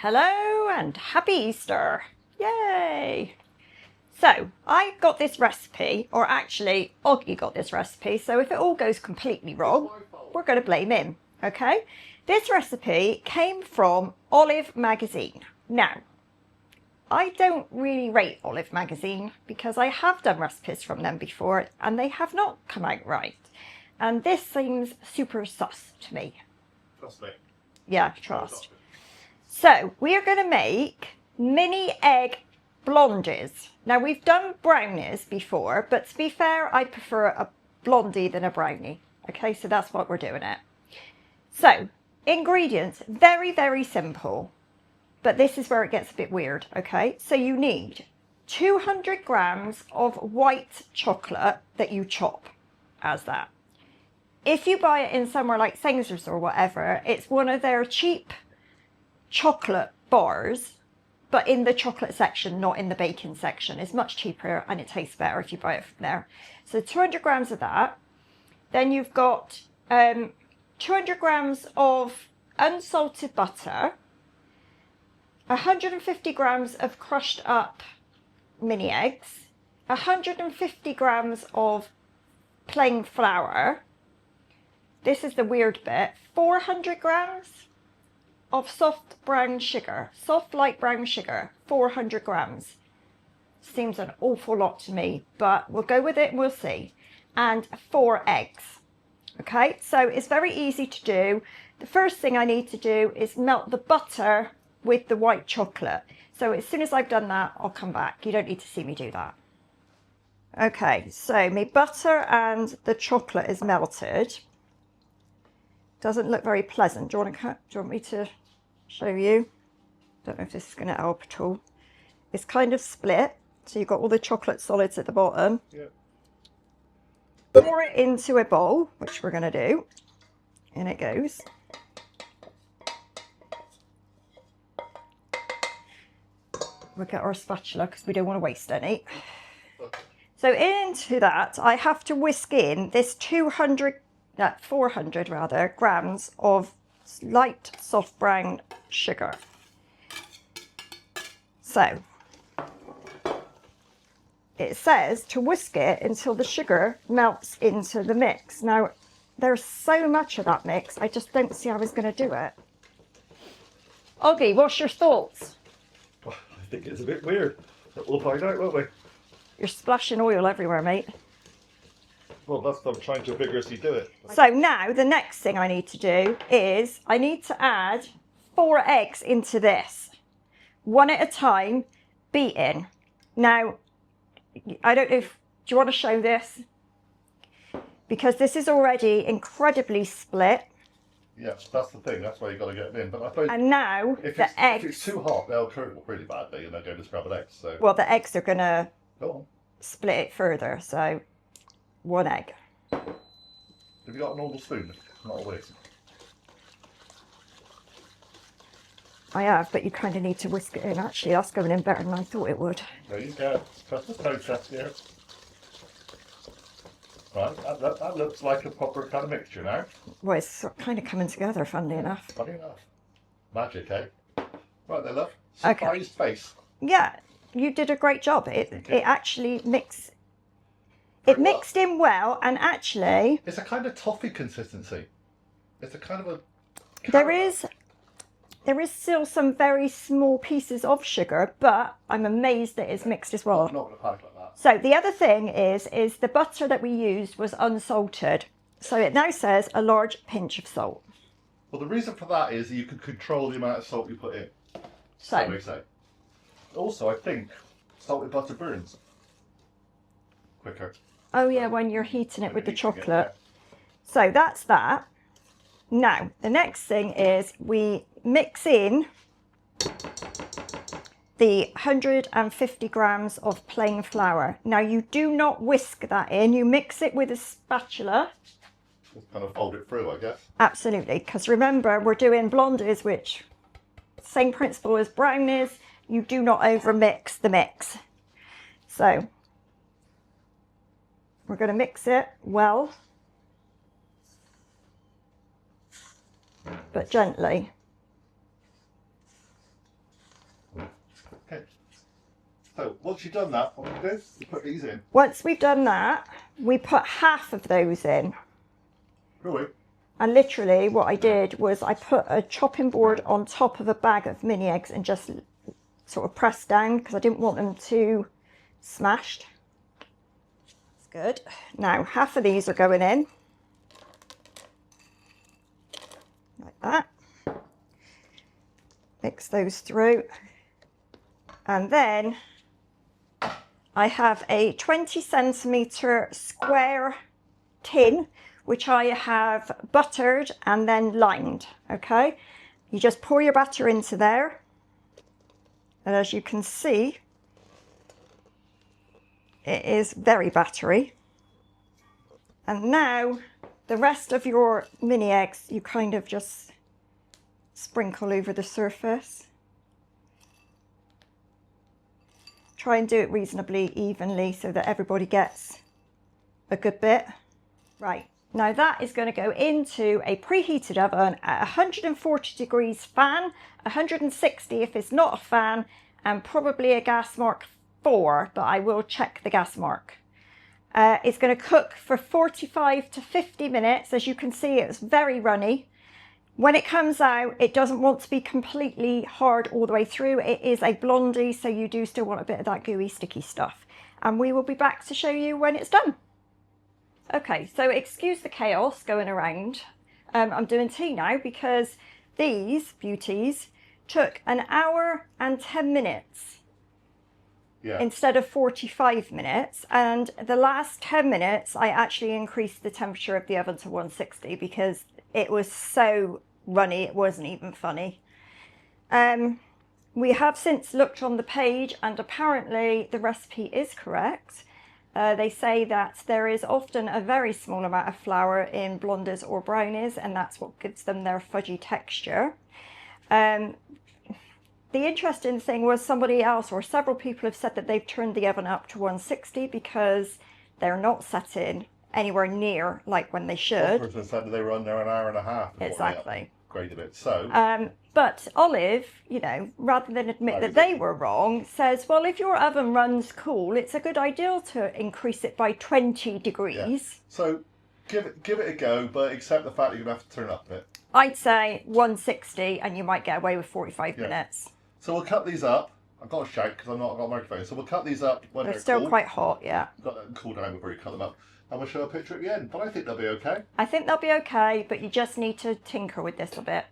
Hello and happy Easter. Yay! So I got this recipe, or actually OGGIE got this recipe, so if it all goes completely wrong, we're going to blame him, okay? This recipe came from Olive Magazine. Now, I don't really rate Olive Magazine because I have done recipes from them before and they have not come out right. And this seems super sus to me. Trust me. Yeah, trust. So we are going to make mini egg blondies. Now we've done brownies before, but to be fair, I prefer a blondie than a brownie. Okay, so that's what we're doing it. So ingredients, very, very simple, but this is where it gets a bit weird. Okay, so you need 200 grams of white chocolate that you chop as that. If you buy it in somewhere like Sainsbury's or whatever, it's one of their cheap chocolate bars, but in the chocolate section, not in the baking section. It's much cheaper and it tastes better if you buy it from there. So 200 grams of that. Then you've got 200 grams of unsalted butter, 150 grams of crushed up mini eggs, 150 grams of plain flour. This is the weird bit. 400 grams of soft brown sugar, soft light brown sugar, 400 grams. Seems an awful lot to me, but we'll go with it and we'll see. And 4 eggs. Okay, so it's very easy to do. The first thing I need to do is melt the butter with the white chocolate. So as soon as I've done that, I'll come back. You don't need to see me do that. Okay, so my butter and the chocolate is melted. Doesn't look very pleasant. Do you want me to show you? Don't know if this is going to help at all. It's kind of split, so you've got all the chocolate solids at the bottom. Yeah. Pour it into a bowl, which we're going to do. In it goes. We'll get our spatula because we don't want to waste any. So into that, I have to whisk in this 400 rather grams of light soft brown sugar. So it says to whisk it until the sugar melts into the mix. Now there's so much of that mix, I just don't see how I was going to do it. OGGIE, what's your thoughts? Well, I think it's a bit weird, but we'll find out, won't we? You're splashing oil everywhere, mate. Well, that's what I'm trying to vigorously do it. So now the next thing I need to do is I need to add 4 eggs into this, one at a time, beaten. Now, I don't know if, do you want to show this? Because this is already incredibly split. Yeah, that's the thing. That's why you've got to get it in. But I suppose and now if eggs, if it's too hot, they'll curdle really badly and they'll go to scrambled eggs. So well, the eggs are going to go on. Split it further. So 1 egg. Have you got a normal spoon? Not a whisk. I have, but you kind of need to whisk it in. Actually, that's going in better than I thought it would. There you go. Trust the process here. Right, that looks like a proper kind of mixture now. Well, it's kind of coming together, funnily enough. Funny enough. Magic, eh? Right then, love. Okay. Surprised face. Yeah, you did a great job. It actually mixed. It mixed in well, and actually, it's a kind of toffee consistency. It's a kind of a. There is still some very small pieces of sugar, but I'm amazed that it's mixed as well. I'm not going to panic like that. So the other thing is the butter that we used was unsalted. So it now says a large pinch of salt. Well, the reason for that is you can control the amount of salt you put in. So we say. Also, I think salted butter burns quicker. Oh yeah, when you're heating it with the chocolate. So that's that. Now, the next thing is we mix in the 150 grams of plain flour. Now, you do not whisk that in. You mix it with a spatula. Just kind of fold it through, I guess. Absolutely, because remember, we're doing blondies, which same principle as brownies. You do not overmix the mix. So we're going to mix it well, but gently. Okay. So once you've done that, what we do? You put these in. Once we've done that, we put half of those in. Really? And literally what I did was I put a chopping board on top of a bag of mini eggs and just sort of pressed down because I didn't want them too smashed. That's good. Now half of these are going in. Like that. Mix those through. And then I have a 20 centimetre square tin which I have buttered and then lined, okay? You just pour your batter into there. And as you can see, it is very battery. And now the rest of your mini eggs, you kind of just sprinkle over the surface. Try and do it reasonably evenly so that everybody gets a good bit. Right. Now that is going to go into a preheated oven at 140 degrees fan, 160 if it's not a fan, and probably a gas mark 4, but I will check the gas mark. It's going to cook for 45 to 50 minutes. As you can see, it's very runny. When it comes out, it doesn't want to be completely hard all the way through. It is a Blondie, so you do still want a bit of that gooey, sticky stuff. And we will be back to show you when it's done. Okay, so excuse the chaos going around. I'm doing tea now because these beauties took 1 hour and 10 minutes instead of 45 minutes. And the last 10 minutes, I actually increased the temperature of the oven to 160 because it was so runny, it wasn't even funny. We have since looked on the page and apparently the recipe is correct. They say that there is often a very small amount of flour in Blondies or brownies, and that's what gives them their fudgy texture. The interesting thing was somebody else or several people have said that they've turned the oven up to 160 because they're not set in anywhere near like when they should. One person said that they were under 1 hour and a half. Exactly. Graded it. So. But Olive, you know, rather than admit that they were wrong, says, well, if your oven runs cool, it's a good idea to increase it by 20 degrees. Yeah. So give it a go, but accept the fact that you're going to have to turn up a bit. I'd say 160 and you might get away with 45 minutes. So we'll cut these up. I've got to shout because I've not got a microphone. So we'll cut these up when they're still cool. Quite hot, yeah. Got them cool down before you cut them up. And we'll show a picture at the end. But I think they'll be okay. I think they'll be okay, but you just need to tinker with this a bit.